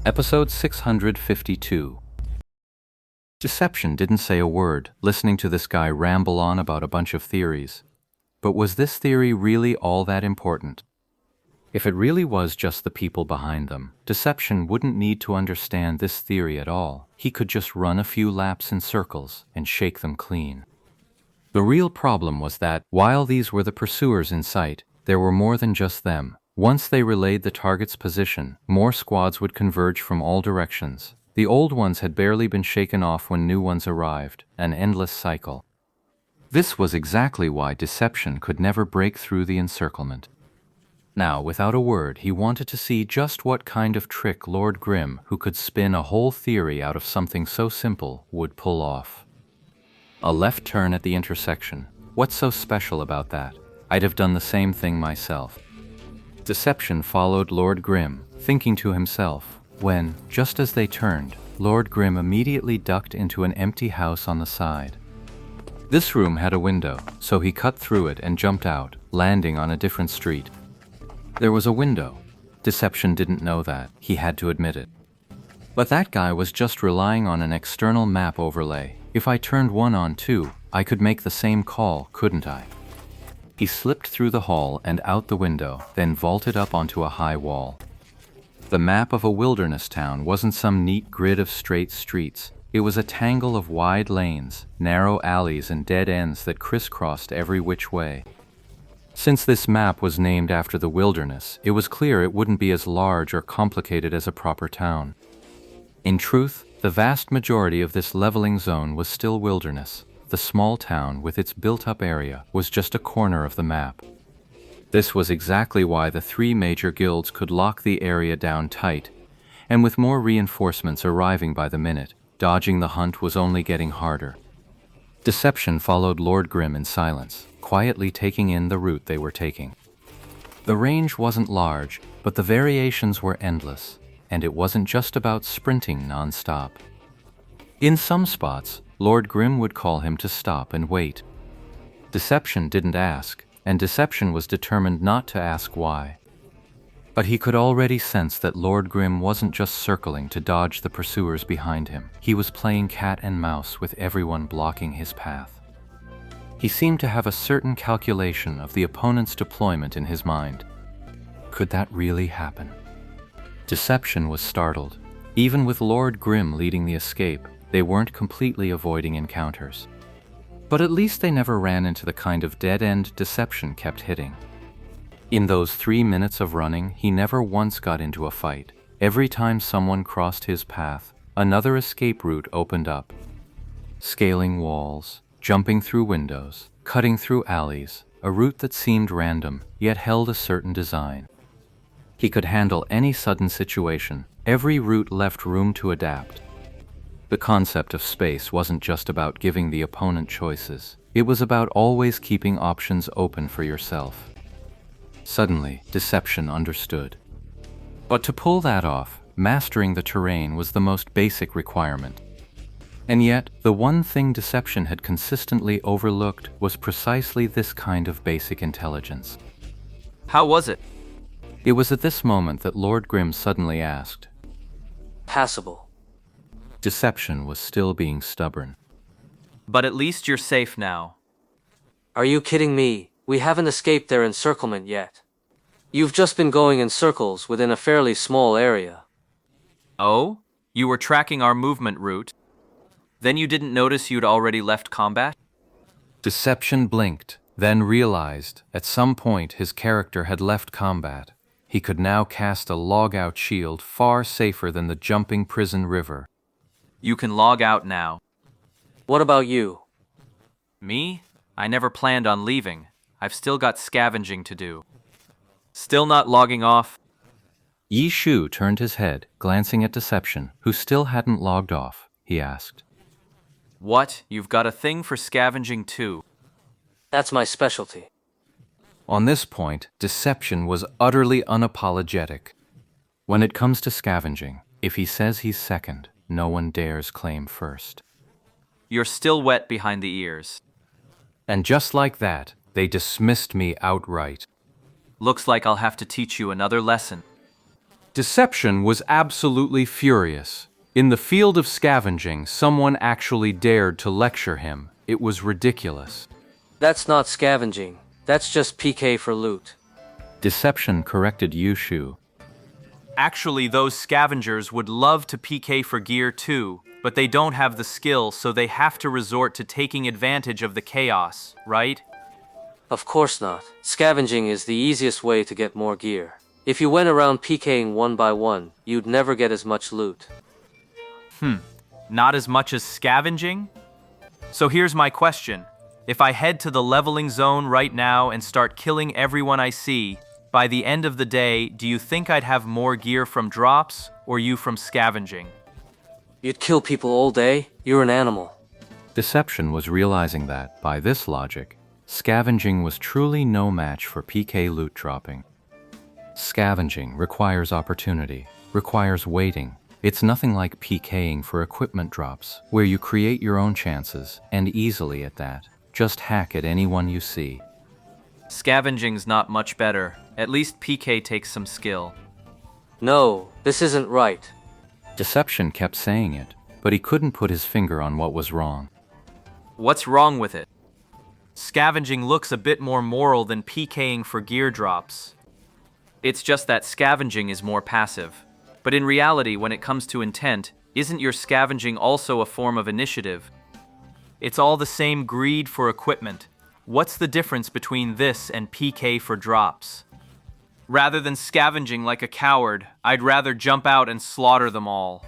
Episode 652. Deception didn't say a word, listening to this guy ramble on about a bunch of theories. But was this theory really all that important? If it really was just the people behind them, Deception wouldn't need to understand this theory at all. He could just run a few laps in circles and shake them clean. The real problem was that, while these were the pursuers in sight, there were more than just them. Once they relayed the target's position, more squads would converge from all directions. The old ones had barely been shaken off when new ones arrived, an endless cycle. This was exactly why Deception could never break through the encirclement. Now, without a word, he wanted to see just what kind of trick Lord Grimm, who could spin a whole theory out of something so simple, would pull off. A left turn at the intersection. What's so special about that? I'd have done the same thing myself. Deception followed Lord Grimm, thinking to himself, when, just as they turned, Lord Grimm immediately ducked into an empty house on the side. This room had a window, so he cut through it and jumped out, landing on a different street. There was a window. Deception didn't know that. He had to admit it. But that guy was just relying on an external map overlay. If I turned one on too, I could make the same call, couldn't I? He slipped through the hall and out the window, then vaulted up onto a high wall. The map of a wilderness town wasn't some neat grid of straight streets. It was a tangle of wide lanes, narrow alleys, and dead ends that crisscrossed every which way. Since this map was named after the wilderness, it was clear it wouldn't be as large or complicated as a proper town. In truth, the vast majority of this leveling zone was still wilderness. The small town, with its built-up area, was just a corner of the map. This was exactly why the three major guilds could lock the area down tight, and with more reinforcements arriving by the minute, dodging the hunt was only getting harder. Deception followed Lord Grimm in silence, quietly taking in the route they were taking. The range wasn't large, but the variations were endless, and it wasn't just about sprinting non-stop. In some spots, Lord Grimm would call him to stop and wait. Deception didn't ask, and Deception was determined not to ask why. But he could already sense that Lord Grimm wasn't just circling to dodge the pursuers behind him. He was playing cat and mouse with everyone blocking his path. He seemed to have a certain calculation of the opponent's deployment in his mind. Could that really happen? Deception was startled. Even with Lord Grimm leading the escape, they weren't completely avoiding encounters. But at least they never ran into the kind of dead-end Deception kept hitting. In those 3 minutes of running, he never once got into a fight. Every time someone crossed his path, another escape route opened up. Scaling walls, jumping through windows, cutting through alleys, a route that seemed random, yet held a certain design. He could handle any sudden situation. Every route left room to adapt. The concept of space wasn't just about giving the opponent choices. It was about always keeping options open for yourself. Suddenly, Deception understood. But to pull that off, mastering the terrain was the most basic requirement. And yet, the one thing Deception had consistently overlooked was precisely this kind of basic intelligence. How was it? It was at this moment that Lord Grimm suddenly asked. Passable. Deception was still being stubborn. But at least you're safe now. Are you kidding me? We haven't escaped their encirclement yet. You've just been going in circles within a fairly small area. Oh? You were tracking our movement route? Then you didn't notice you'd already left combat? Deception blinked, then realized at some point his character had left combat. He could now cast a log-out shield far safer than the jumping prison river. You can log out now. What about you? Me? I never planned on leaving. I've still got scavenging to do. Still not logging off? Yi Shu turned his head, glancing at Deception, who still hadn't logged off. He asked. What? You've got a thing for scavenging too? That's my specialty. On this point, Deception was utterly unapologetic. When it comes to scavenging, if he says he's second, no one dares claim first. You're still wet behind the ears. And just like that, they dismissed me outright. Looks like I'll have to teach you another lesson. Deception was absolutely furious. In the field of scavenging, someone actually dared to lecture him. It was ridiculous. That's not scavenging. That's just PK for loot. Deception corrected Yushu. Actually, those scavengers would love to PK for gear too, but they don't have the skill, so they have to resort to taking advantage of the chaos, right? Of course not. Scavenging is the easiest way to get more gear. If you went around PKing one by one, you'd never get as much loot. Not as much as scavenging? So here's my question. If I head to the leveling zone right now and start killing everyone I see, by the end of the day, do you think I'd have more gear from drops or you from scavenging? You'd kill people all day? You're an animal. Deception was realizing that, by this logic, scavenging was truly no match for PK loot dropping. Scavenging requires opportunity, requires waiting. It's nothing like PKing for equipment drops, where you create your own chances, and easily at that. Just hack at anyone you see. Scavenging's not much better. At least PK takes some skill. No, this isn't right. Deception kept saying it, but he couldn't put his finger on what was wrong. What's wrong with it? Scavenging looks a bit more moral than PKing for gear drops. It's just that scavenging is more passive. But in reality, when it comes to intent, isn't your scavenging also a form of initiative? It's all the same greed for equipment. What's the difference between this and PK for drops? Rather than scavenging like a coward, I'd rather jump out and slaughter them all.